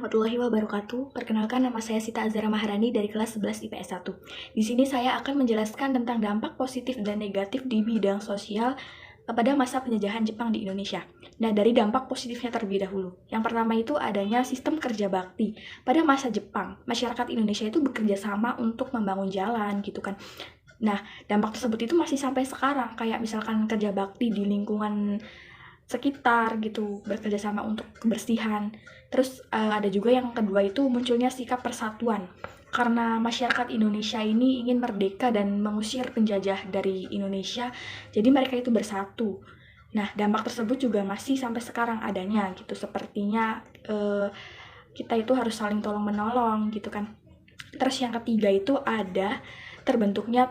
warahmatullahi wabarakatuh. Perkenalkan, nama saya Sita Azhara Maharani dari kelas 11 IPS 1. Di sini saya akan menjelaskan tentang dampak positif dan negatif di bidang sosial pada masa penjajahan Jepang di Indonesia. Nah, dari dampak positifnya terlebih dahulu. Yang pertama itu adanya sistem kerja bakti. Pada masa Jepang, masyarakat Indonesia itu bekerja sama untuk membangun jalan gitu kan. Nah, dampak tersebut itu masih sampai sekarang, kayak misalkan kerja bakti di lingkungan sekitar gitu, bekerja sama untuk kebersihan. Terus ada juga yang kedua itu munculnya sikap persatuan. Karena masyarakat Indonesia ini ingin merdeka dan mengusir penjajah dari Indonesia, jadi mereka itu bersatu. Nah, dampak tersebut juga masih sampai sekarang adanya gitu. Sepertinya kita itu harus saling tolong-menolong gitu kan. Terus yang ketiga itu ada terbentuknya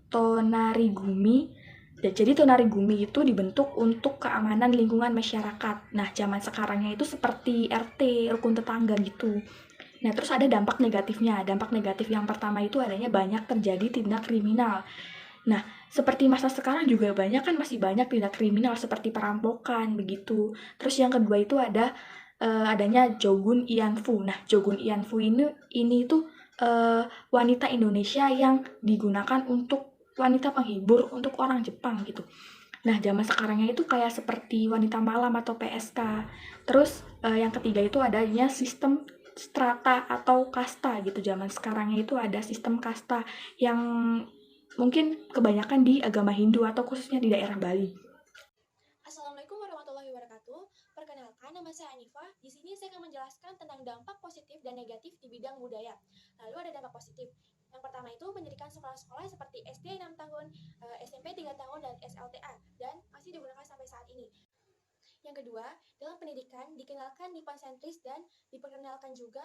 Tonarigumi. Jadi Tonarigumi itu dibentuk untuk keamanan lingkungan masyarakat. Nah, zaman sekarangnya itu seperti RT, rukun tetangga gitu. Nah, terus ada dampak negatifnya. Dampak negatif yang pertama itu adanya banyak terjadi tindak kriminal. Nah, seperti masa sekarang juga masih banyak tindak kriminal seperti perampokan begitu. Terus yang kedua itu ada adanya Jogun Ianfu. Nah, Jogun Ianfu ini tuh wanita Indonesia yang digunakan untuk wanita penghibur untuk orang Jepang gitu. Nah, zaman sekarangnya itu kayak seperti wanita malam atau PSK. Terus yang ketiga itu adanya sistem strata atau kasta gitu. Zaman sekarangnya itu ada sistem kasta yang mungkin kebanyakan di agama Hindu atau khususnya di daerah Bali. Assalamualaikum warahmatullahi wabarakatuh. Perkenalkan, nama saya Anifa. Di sini saya akan menjelaskan tentang dampak positif dan negatif di bidang budaya. Lalu ada dampak positif. Yang pertama itu mendirikan sekolah-sekolah seperti SD 6 tahun, SMP 3 tahun, dan SLTA, dan masih digunakan sampai saat ini. Yang kedua, dalam pendidikan dikenalkan Nippon sentris dan diperkenalkan juga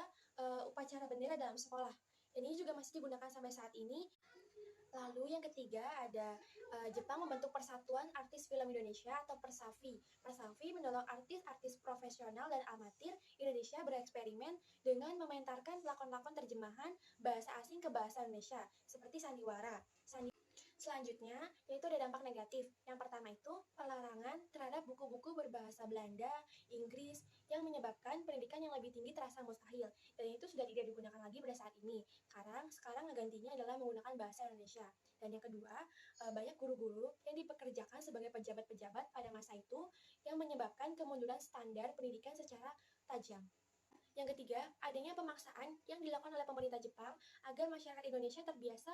upacara bendera dalam sekolah. Dan ini juga masih digunakan sampai saat ini. Lalu yang ketiga ada Jepang membentuk Persatuan Artis Film Indonesia atau Persafi. Persafi mendorong artis-artis profesional dan amatir Indonesia bereksperimen dengan mementarkan lakon-lakon terjemahan bahasa asing ke bahasa Indonesia seperti sandiwara. Selanjutnya, yaitu ada dampak negatif. Yang pertama itu pelarangan terhadap buku-buku berbahasa Belanda, Inggris, yang menyebabkan pendidikan yang lebih tinggi terasa mustahil. Dan itu sudah tidak digunakan lagi pada saat ini. Sekarang gantinya adalah menggunakan bahasa Indonesia. Dan yang kedua, banyak guru-guru yang dipekerjakan sebagai pejabat-pejabat pada masa itu yang menyebabkan kemunduran standar pendidikan secara tajam. Yang ketiga, adanya pemaksaan yang dilakukan oleh pemerintah Jepang agar masyarakat Indonesia terbiasa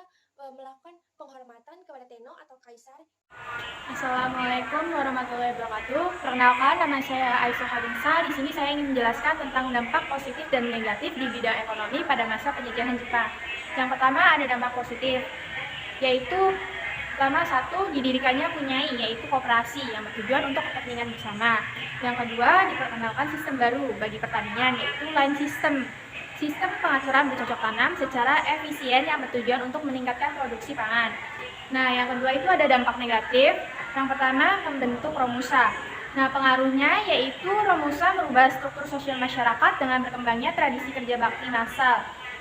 melakukan penghormatan kepada Tenno atau Kaisar. Assalamualaikum warahmatullahi wabarakatuh. Perkenalkan, nama saya Aisyah Hadinsa. Di sini saya ingin menjelaskan tentang dampak positif dan negatif di bidang ekonomi pada masa penjajahan Jepang. Yang pertama ada dampak positif, yaitu pertama didirikannya Punyai, yaitu koperasi yang bertujuan untuk kepentingan bersama. Yang kedua, diperkenalkan sistem baru bagi pertanian, yaitu line system. Sistem pengaturan bercocok tanam secara efisien yang bertujuan untuk meningkatkan produksi pangan. Nah, yang kedua itu ada dampak negatif. Yang pertama, membentuk Romusa. Nah, pengaruhnya yaitu Romusa merubah struktur sosial masyarakat dengan berkembangnya tradisi kerja bakti massal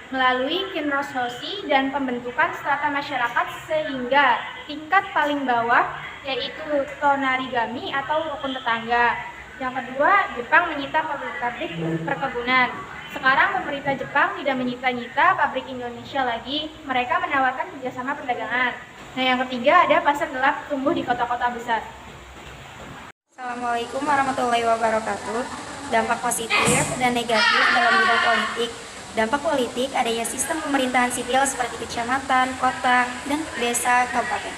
melalui Kinrososhi dan pembentukan strata masyarakat sehingga tingkat paling bawah yaitu Tonarigami atau rukun tetangga. Yang kedua, Jepang menyita pabrik perkebunan. Sekarang pemerintah Jepang tidak menyita-nyita pabrik Indonesia lagi, mereka menawarkan kerjasama perdagangan. Nah, yang ketiga ada pasar gelap tumbuh di kota-kota besar. Assalamualaikum warahmatullahi wabarakatuh. Dampak positif dan negatif dalam bidang politik. Dampak politik adanya sistem pemerintahan sipil seperti kecamatan, kota, dan desa, kabupaten.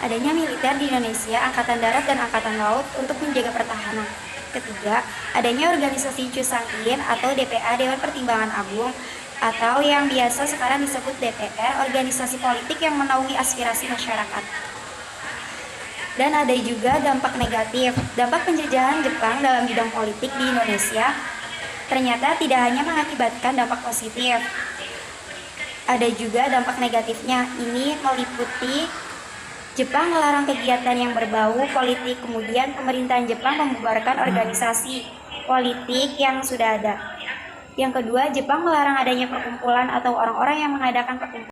Adanya militer di Indonesia, Angkatan Darat dan Angkatan Laut untuk menjaga pertahanan. Ketiga, adanya organisasi Cusangin atau DPA Dewan Pertimbangan Agung atau yang biasa sekarang disebut DPR, organisasi politik yang menaungi aspirasi masyarakat. Dan ada juga dampak negatif. Dampak penjajahan Jepang dalam bidang politik di Indonesia ternyata tidak hanya mengakibatkan dampak positif. Ada juga dampak negatifnya. Ini meliputi Jepang melarang kegiatan yang berbau politik, kemudian pemerintahan Jepang membubarkan organisasi politik yang sudah ada. Yang kedua, Jepang melarang adanya perkumpulan atau orang-orang yang mengadakan perkumpulan